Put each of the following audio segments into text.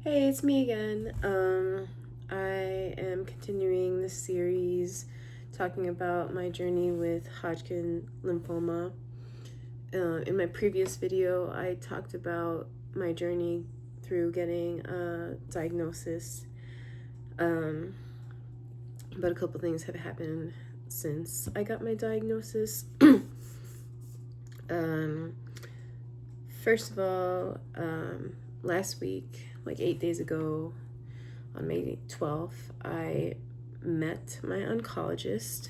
Hey, it's me again. I am continuing this series talking about my journey with Hodgkin lymphoma. In my previous video, I talked about my journey through getting a diagnosis, um, but a couple things have happened since I got my diagnosis. um, First of all, last week, like 8 days ago, on May 12th, I met my oncologist.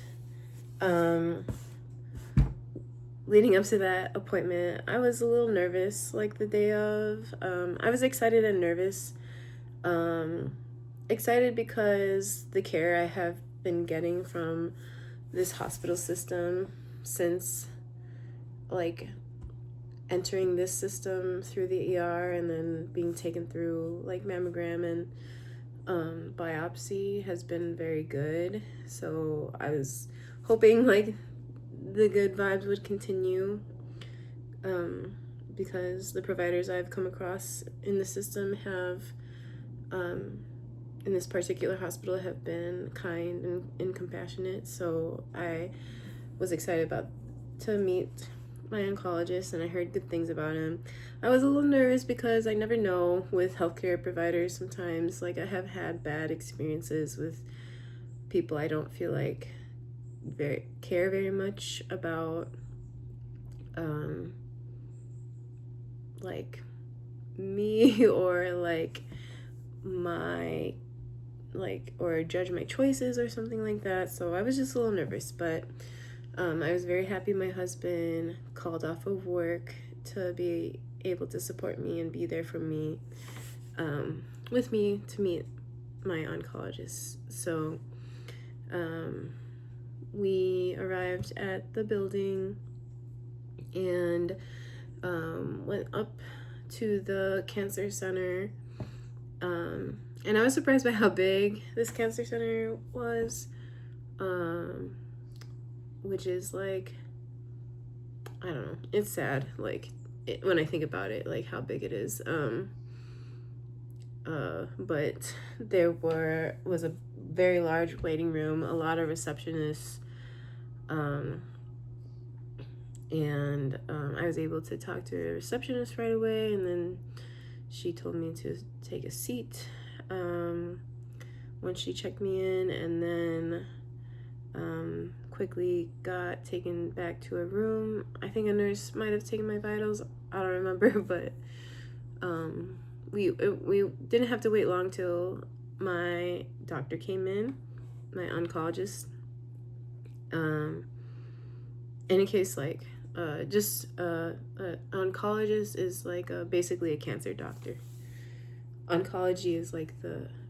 Leading up to that appointment, I was a little nervous, like the day of. I was excited and nervous. Excited because the care I have been getting from this hospital system since, like, entering this system through the ER and then being taken through, like, mammogram and biopsy has been very good. So I was hoping, like, the good vibes would continue, because the providers I've come across in the system have, in this particular hospital, have been kind and compassionate. So I was excited about to meet my oncologist, and I heard good things about him. I was a little nervous because I never know with healthcare providers. Sometimes, like, I have had bad experiences with people I don't feel like care very much about, like, me or like my or judge my choices or something like that. So I was just a little nervous, but I was very happy my husband called off of work to be able to support me and be there for me, with me to meet my oncologist. So we arrived at the building and went up to the cancer center. And I was surprised by how big this cancer center was, which is, like, I don't know, it's sad, like, when I think about it, like, how big it is. But there was a very large waiting room, a lot of receptionists, and I was able to talk to a receptionist right away, and then she told me to take a seat when she checked me in, and then quickly got taken back to a room. I think a nurse might have taken my vitals. I don't remember, but we didn't have to wait long till my doctor came in, my oncologist. In case, like, oncologist is like basically a cancer doctor. Oncology is like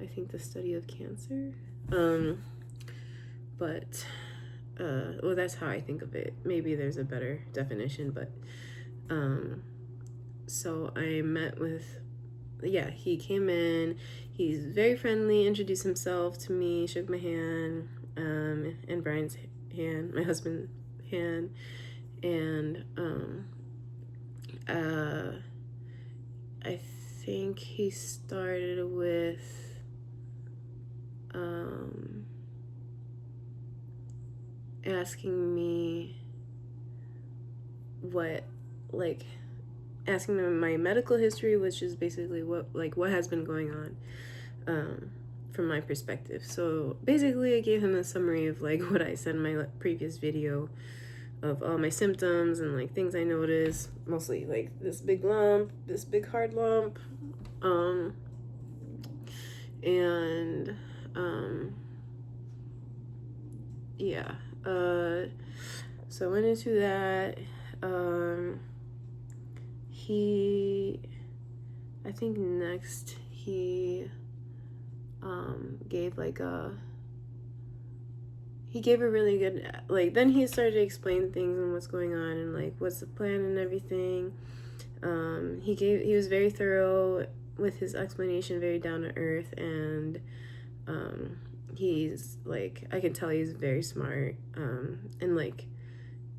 I think the study of cancer. But well, that's how I think of it. Maybe there's a better definition, but so I met with, he came in. He's very friendly, introduced himself to me, shook my hand, and Brian's hand, my husband's hand, and I think he started with asking me asking me my medical history, which is basically what has been going on, from my perspective. So basically I gave him a summary of, like, what I said in my previous video of all my symptoms and, like, things I noticed, mostly like this big lump, this big hard lump, and yeah. So I went into that. I think next he gave a really good, like, then he started to explain things and what's going on and, like, what's the plan and everything. He was very thorough with his explanation, very down to earth, and he's, like, I can tell he's very smart, and, like,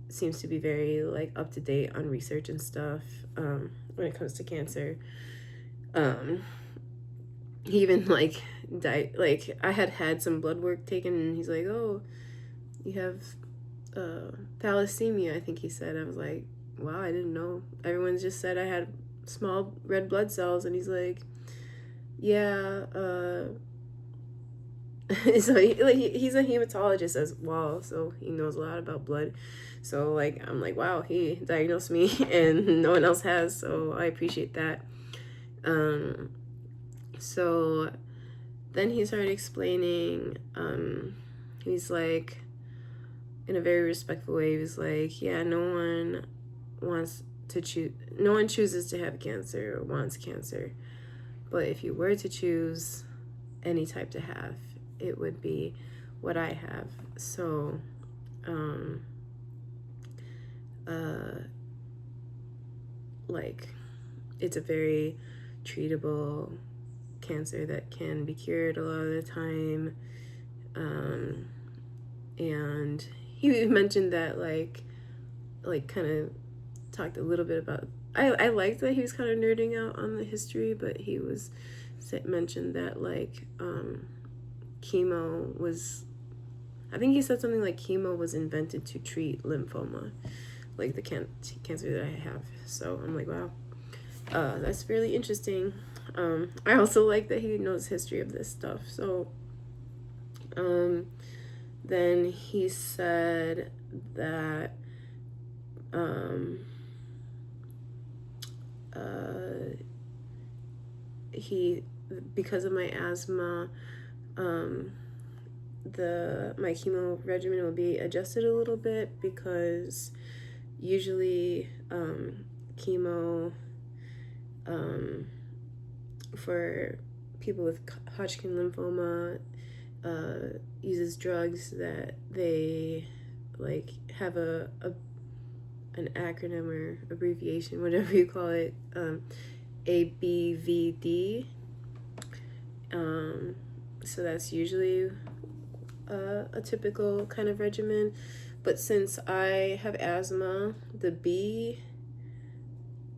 seems to be very, like, up to date on research and stuff, when it comes to cancer. he even like died, like I had some blood work taken, and he's like, oh, you have thalassemia, I think he said. I was like, wow, I didn't know. Everyone's just said I had small red blood cells, and he's like, yeah, so he's a hematologist as well, so he knows a lot about blood. So like I'm like, wow, he diagnosed me and no one else has, so I appreciate that. So then he started explaining, he's like, in a very respectful way, he was like, yeah, no one chooses to have cancer or wants cancer, but if you were to choose any type to have, it would be what I have. So like it's a very treatable cancer that can be cured a lot of the time. And he mentioned that like kind of talked a little bit about, I liked that he was kind of nerding out on the history, but he was mentioned that like chemo was, I think he said something like chemo was invented to treat lymphoma, like the cancer that I have. So I'm like, wow, that's really interesting. I also like that he knows history of this stuff. So then he said that he, because of my asthma, my chemo regimen will be adjusted a little bit, because usually chemo for people with Hodgkin lymphoma uses drugs that they like have an acronym or abbreviation, whatever you call it, ABVD. So that's usually a typical kind of regimen. But since I have asthma, the B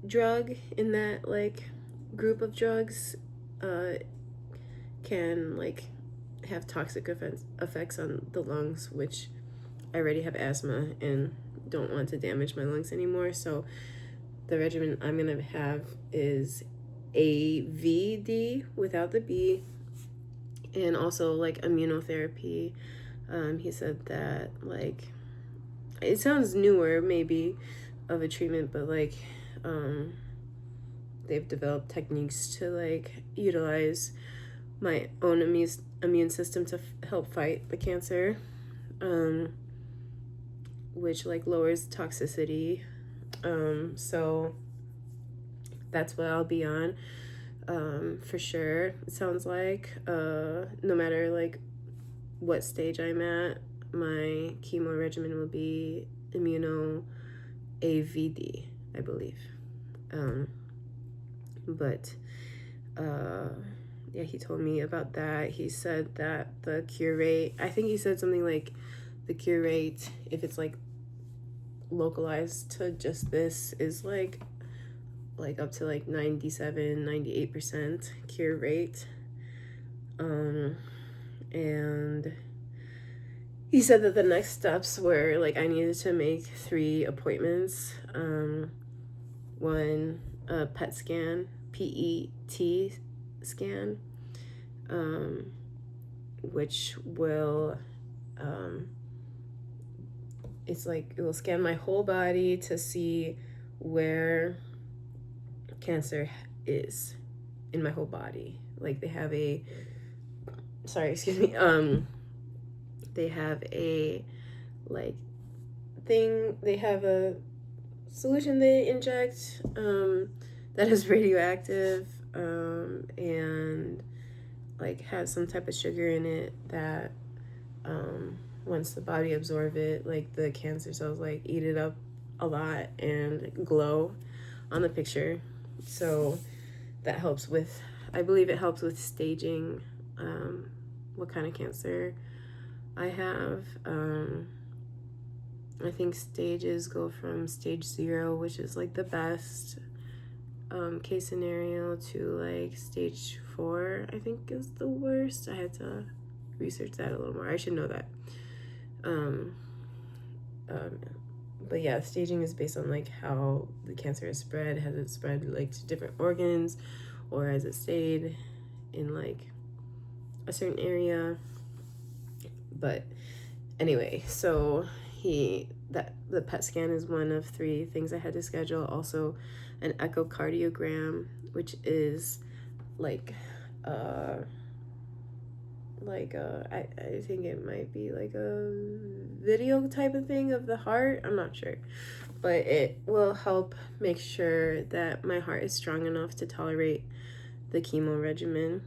drug in that like group of drugs can like have toxic effects on the lungs, which I already have asthma and don't want to damage my lungs anymore. So the regimen I'm gonna have is AVD without the B, and also like immunotherapy. He said that like it sounds newer maybe of a treatment, but like they've developed techniques to like utilize my own immune system to help fight the cancer, which like lowers toxicity. So that's what I'll be on, for sure. It sounds like no matter like what stage I'm at, my chemo regimen will be immuno AVD, I believe. But yeah, he told me about that. He said that the cure rate, I think he said something like the cure rate, if it's like localized to just this, is like up to like 97-98% cure rate. And he said that the next steps were like I needed to make 3 appointments. One, a PET scan, PET scan, which will it's like it will scan my whole body to see where cancer is in my whole body. Like they have a they have a like thing, they have a solution they inject that is radioactive, and like has some type of sugar in it that once the body absorb it, like the cancer cells like eat it up a lot and glow on the picture. So that helps with, I believe it helps with staging what kind of cancer I have. I think stages go from stage 0, which is like the best, case scenario to like stage 4, I think is the worst. I had to research that a little more. I should know that. But yeah, staging is based on like how the cancer has spread. Has it spread like to different organs, or has it stayed in like a certain area? But anyway, so the PET scan is one of 3 things I had to schedule. Also, an echocardiogram, which is like I think it might be like a video type of thing of the heart. I'm not sure, but it will help make sure that my heart is strong enough to tolerate the chemo regimen.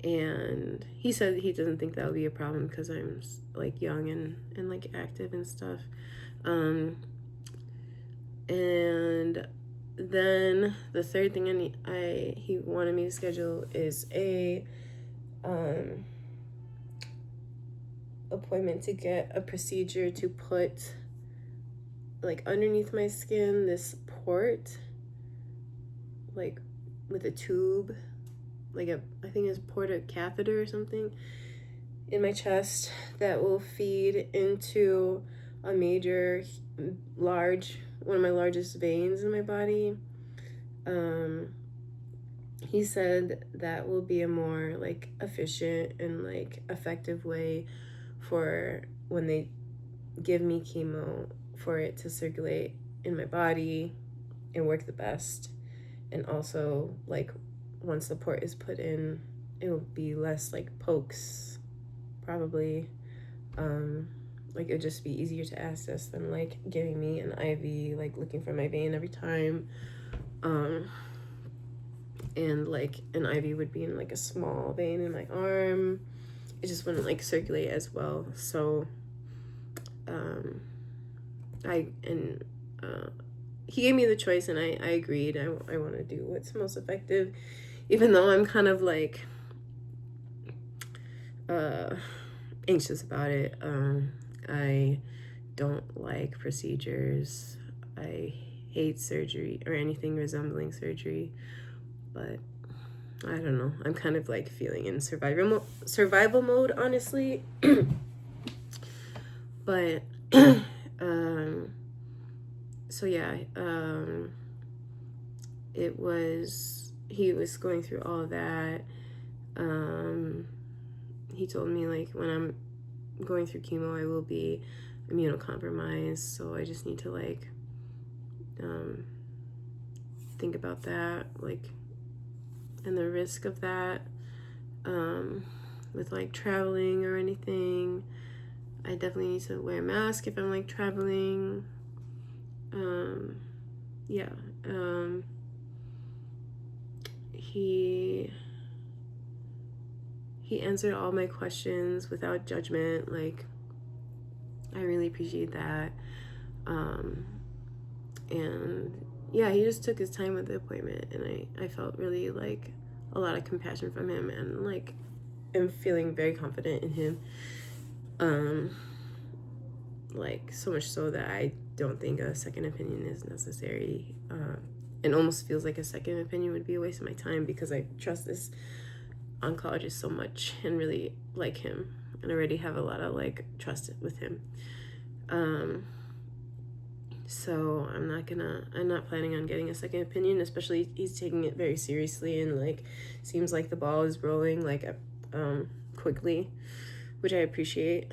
And he said he doesn't think that'll be a problem because I'm like young and like active and stuff. And then the third thing he wanted me to schedule is a appointment to get a procedure to put like underneath my skin this port, like with a tube, like I think it's porta catheter or something in my chest that will feed into a one of my largest veins in my body. He said that will be a more like efficient and like effective way for when they give me chemo, for it to circulate in my body and work the best. And also like once the port is put in, it will be less like pokes, probably. Like it'd just be easier to access than like giving me an IV, like looking for my vein every time. And like an IV would be in like a small vein in my arm. It just wouldn't like circulate as well. So he gave me the choice, and I agreed. I want to do what's most effective, even though I'm kind of like anxious about it. I don't like procedures. I hate surgery or anything resembling surgery, but I don't know. I'm kind of like feeling in survival mode, honestly. But so yeah, he was going through all of that. He told me like when I'm going through chemo, I will be immunocompromised, so I just need to like think about that, like, and the risk of that with like traveling or anything. I definitely need to wear a mask if I'm like traveling. He answered all my questions without judgment. Like, I really appreciate that. And yeah, he just took his time with the appointment, and I felt really like a lot of compassion from him, and like am feeling very confident in him. Like so much so that I don't think a second opinion is necessary. It almost feels like a second opinion would be a waste of my time, because I trust this oncologist so much and really like him, and already have a lot of like trust with him. So I'm not planning on getting a second opinion, especially he's taking it very seriously, and like seems like the ball is rolling like quickly, which I appreciate.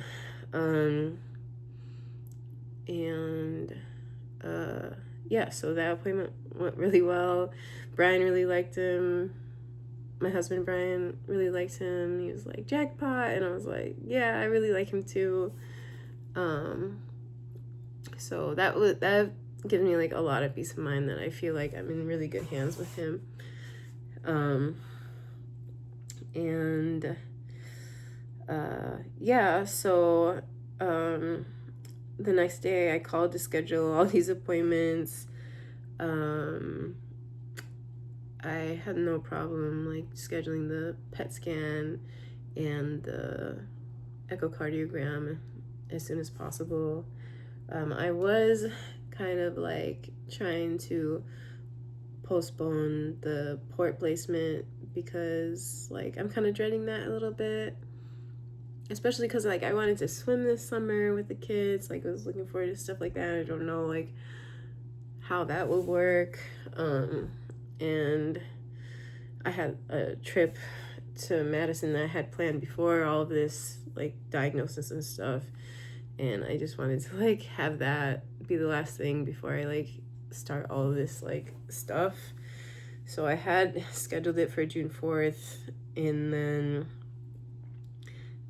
Yeah, so that appointment went really well. Brian really liked him. My husband Brian really liked him. He was like, jackpot, and I was like, yeah, I really like him too. So that gives me like a lot of peace of mind that I feel like I'm in really good hands with him. Yeah, so the next day I called to schedule all these appointments. I had no problem like scheduling the PET scan and the echocardiogram as soon as possible. I was kind of like trying to postpone the port placement because like I'm kind of dreading that a little bit, especially because like I wanted to swim this summer with the kids. Like I was looking forward to stuff like that. I don't know like how that would work. And I had a trip to Madison that I had planned before all of this like diagnosis and stuff, and I just wanted to like have that be the last thing before I like start all of this like stuff. So I had scheduled it for June 4th, and then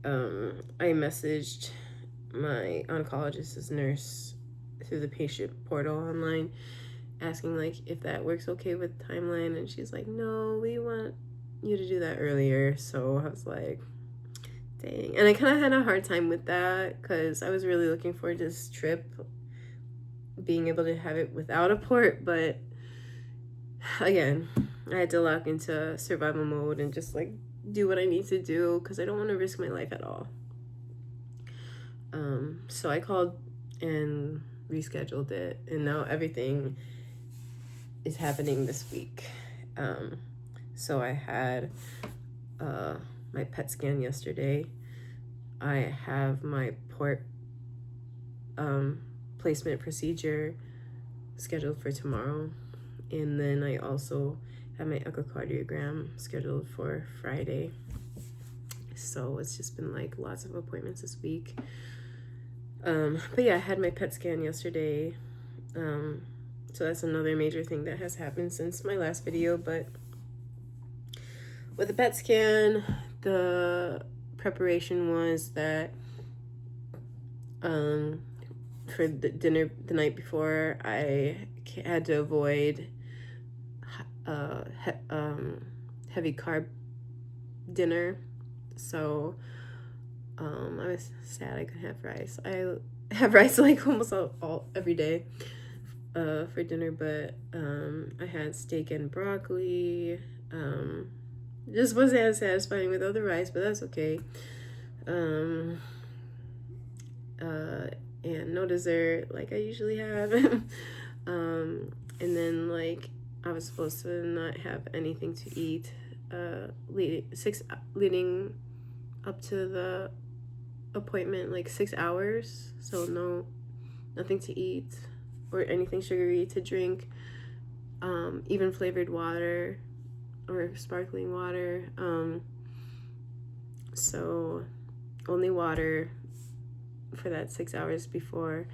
I messaged my oncologist's nurse through the patient portal online asking like if that works okay with timeline, and she's like, no, we want you to do that earlier. So I was like, dang. And I kind of had a hard time with that because I was really looking forward to this trip, being able to have it without a port, but again, I had to lock into survival mode and just like do what I need to do because I don't want to risk my life at all. So I called and rescheduled it, and now everything is happening this week. So I had my PET scan yesterday. I have my port placement procedure scheduled for tomorrow, and then I also have my echocardiogram scheduled for Friday. So it's just been like lots of appointments this week. But yeah, I had my PET scan yesterday. So that's another major thing that has happened since my last video. But with the PET scan, the preparation was that for the dinner the night before, I had to avoid heavy carb dinner. So I was sad I couldn't have rice. I have rice like almost every day for dinner, but I had steak and broccoli. Just wasn't as satisfying without the rice, but that's okay. And no dessert like I usually have. And then like I was supposed to not have anything to eat leading up to the appointment, like 6 hours. So nothing to eat or anything sugary to drink, even flavored water or sparkling water. So only water for that 6 hours before.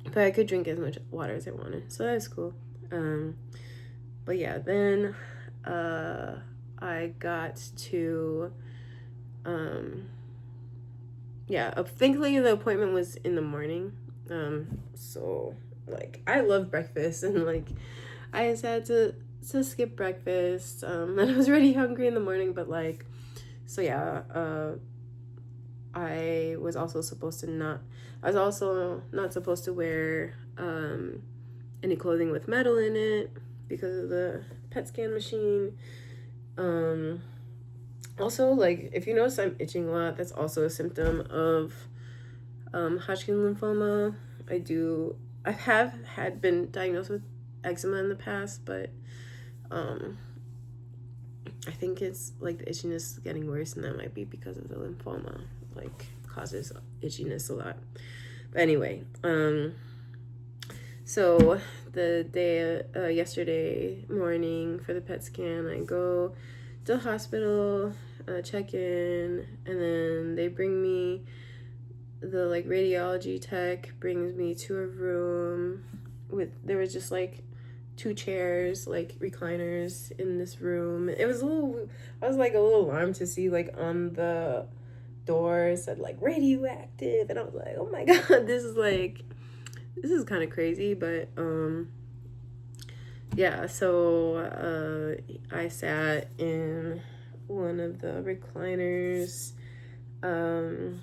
But I could drink as much water as I wanted, so that's cool. But yeah, then I got to thankfully the appointment was in the morning. So like I love breakfast, and like I just had to skip breakfast. And I was already hungry in the morning, but like, so yeah, I was also not supposed to wear any clothing with metal in it because of the PET scan machine. Also, like, if you notice I'm itching a lot, that's also a symptom of Hodgkin lymphoma. I have been diagnosed with eczema in the past, but I think it's like the itchiness is getting worse, and that might be because of the lymphoma, like causes itchiness a lot. But anyway, so the day yesterday morning for the PET scan, I go to the hospital, check in, and then they bring me, the like radiology tech brings me to a room there was just like 2 chairs, like recliners in this room. I was like a little alarmed to see like on the door it said like radioactive, and I was like, oh my god, this is kind of crazy. But yeah, so I sat in one of the recliners, and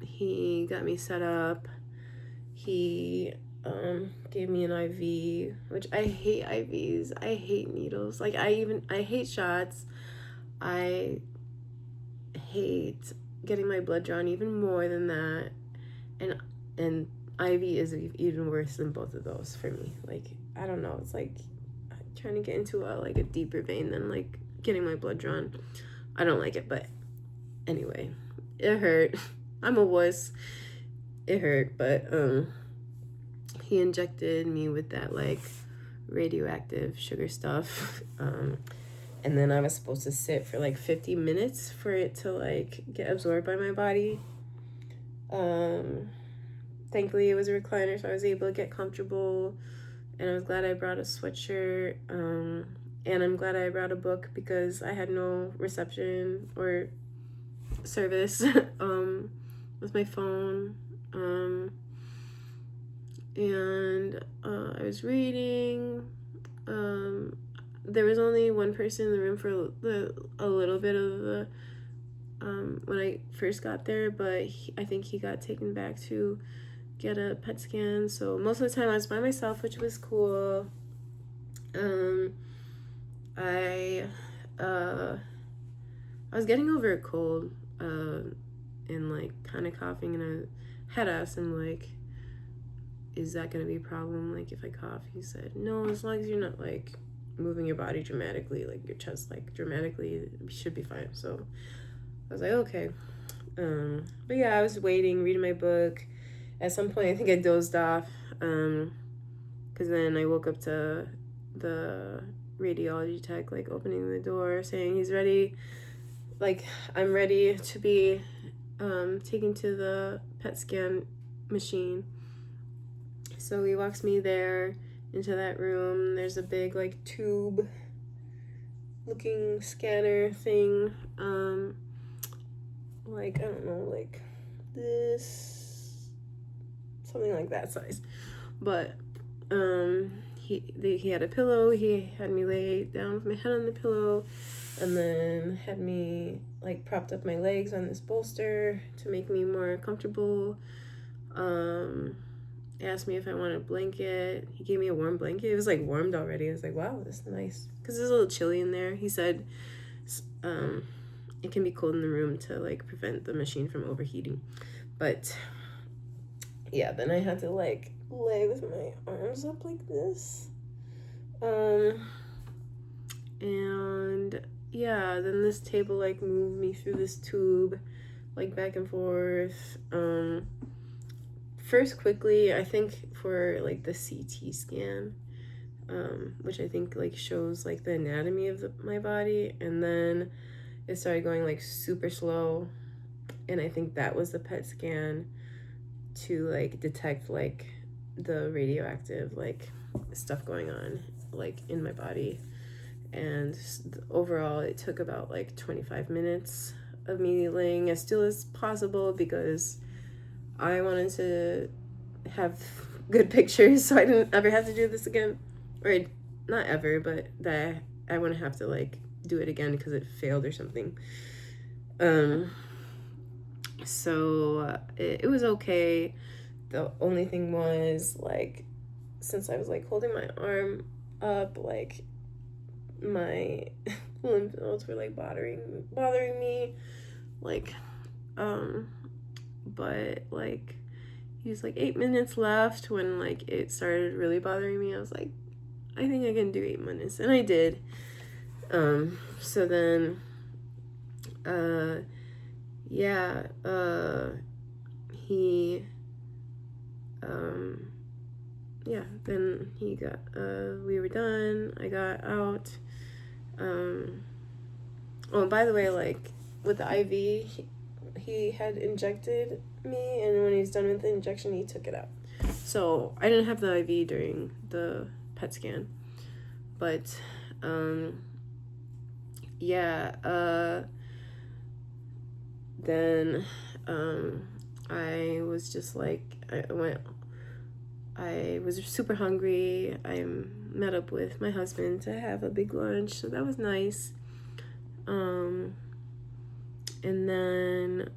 he got me set up. He gave me an IV, which I hate IVs. I hate needles. Like I hate shots. I hate getting my blood drawn even more than that. and IV is even worse than both of those for me. Like, I don't know, it's like trying to get into a deeper vein than like getting my blood drawn. I don't like it, but anyway, it hurt. I'm a wuss. It hurt, but he injected me with that like radioactive sugar stuff. And then I was supposed to sit for like 50 minutes for it to like get absorbed by my body. Thankfully it was a recliner, so I was able to get comfortable, and I was glad I brought a sweatshirt. And I'm glad I brought a book because I had no reception or service with my phone. And I was reading. There was only one person in the room for a little bit of the when I first got there, but I think he got taken back to get a PET scan. So most of the time I was by myself, which was cool. I was getting over a cold and like kind of coughing, and I had asked him like, is that gonna be a problem, like if I cough? He said no, as long as you're not like moving your body dramatically, like your chest like dramatically, it should be fine. So I was like, okay. But yeah, I was waiting, reading my book. At some point I think I dozed off, because then I woke up to the radiology tech like opening the door saying he's ready, like I'm ready to be taken to the PET scan machine. So he walks me there into that room. There's a big like tube looking scanner thing, like I don't know, like this, something like that size. But he had a pillow. He had me lay down with my head on the pillow, and then had me like propped up my legs on this bolster to make me more comfortable. He asked me if I wanted a blanket. He gave me a warm blanket. It was like warmed already. I was like, wow, this is nice, because it's a little chilly in there. He said it can be cold in the room to like prevent the machine from overheating. But yeah, then I had to like lay with my arms up like this. And yeah, then this table like moved me through this tube like back and forth. First quickly, I think for like the CT scan, which I think like shows like the anatomy of my body, and then it started going like super slow, and I think that was the PET scan to like detect like the radioactive like stuff going on like in my body. And overall it took about like 25 minutes of me laying as still as possible because I wanted to have good pictures, so I didn't ever have to do this again, or not ever, but that I wouldn't have to like do it again because it failed or something. So it was okay. The only thing was like, since I was like holding my arm up, like my lymph nodes were like bothering me, like but like he was like 8 minutes left when like it started really bothering me. I was like, I think I can do 8 minutes, and I did. So then yeah, he yeah, then he got we were done. I got out. Oh, and by the way, like with the IV, he had injected me, and when he's done with the injection, he took it out. So I didn't have the IV during the PET scan, but yeah, then I was just like, I was super hungry. I met up with my husband to have a big lunch, so that was nice. And then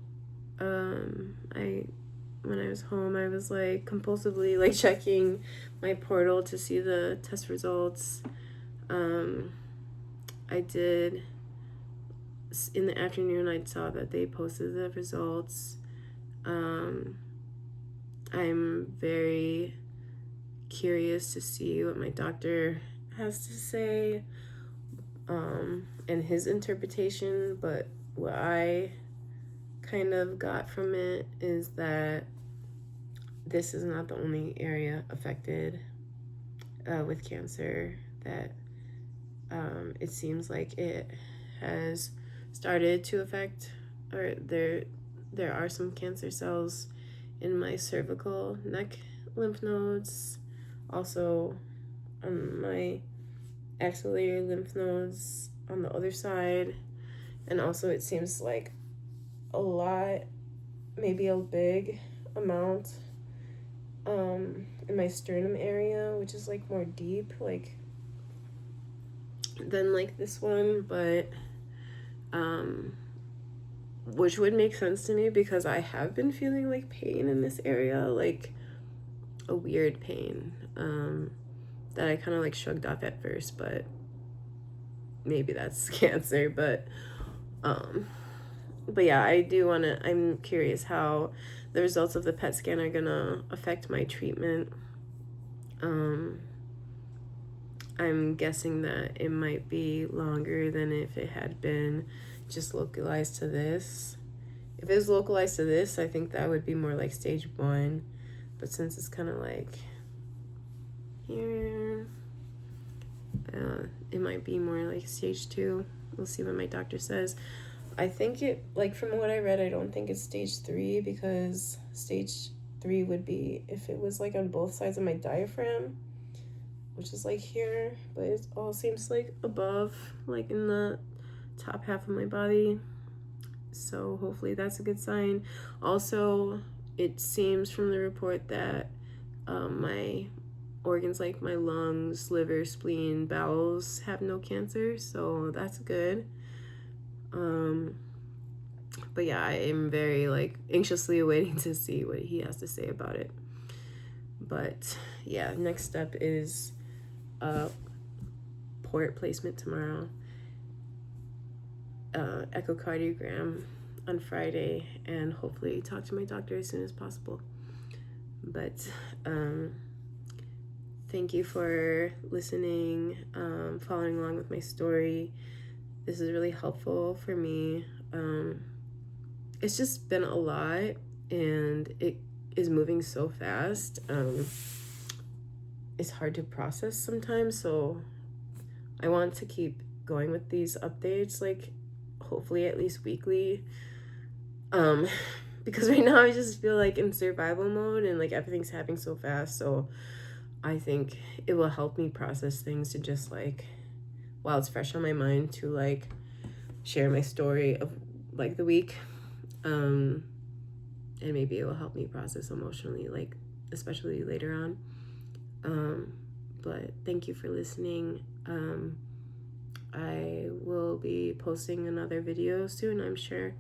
when I was home, I was like compulsively like checking my portal to see the test results. I did, in the afternoon I saw that they posted the results. I'm very curious to see what my doctor has to say, and his interpretation, but what I kind of got from it is that this is not the only area affected with cancer, that it seems like it has started to affect, or there are some cancer cells in my cervical neck lymph nodes, also on my axillary lymph nodes on the other side, and also it seems like a lot, maybe a big amount in my sternum area, which is like more deep, like than like this one, but which would make sense to me because I have been feeling like pain in this area, like a weird pain that I kind of like shrugged off at first, but maybe that's cancer. But yeah, I'm curious how the results of the PET scan are gonna affect my treatment. I'm guessing that it might be longer than if it had been just localized to this. If it was localized to this, I think that would be more like stage 1. But since it's kind of like here, it might be more like stage 2. We'll see what my doctor says. I think it, like from what I read, I don't think it's stage 3, because stage 3 would be if it was like on both sides of my diaphragm, which is like here, but it all seems like above, like in the top half of my body. So hopefully that's a good sign. Also, it seems from the report that my organs like my lungs, liver, spleen, bowels have no cancer, so that's good. But yeah, I am very like anxiously awaiting to see what he has to say about it. But yeah, next step is port placement tomorrow, echocardiogram on Friday, and hopefully talk to my doctor as soon as possible. But thank you for listening, following along with my story. This is really helpful for me. It's just been a lot, and it is moving so fast. It's hard to process sometimes, so I want to keep going with these updates, like hopefully at least weekly, because right now I just feel like in survival mode, and like everything's happening so fast. So I think it will help me process things to just like, while it's fresh on my mind, to like share my story of like the week, and maybe it will help me process emotionally, like especially later on. But thank you for listening. I will be posting another video soon, I'm sure.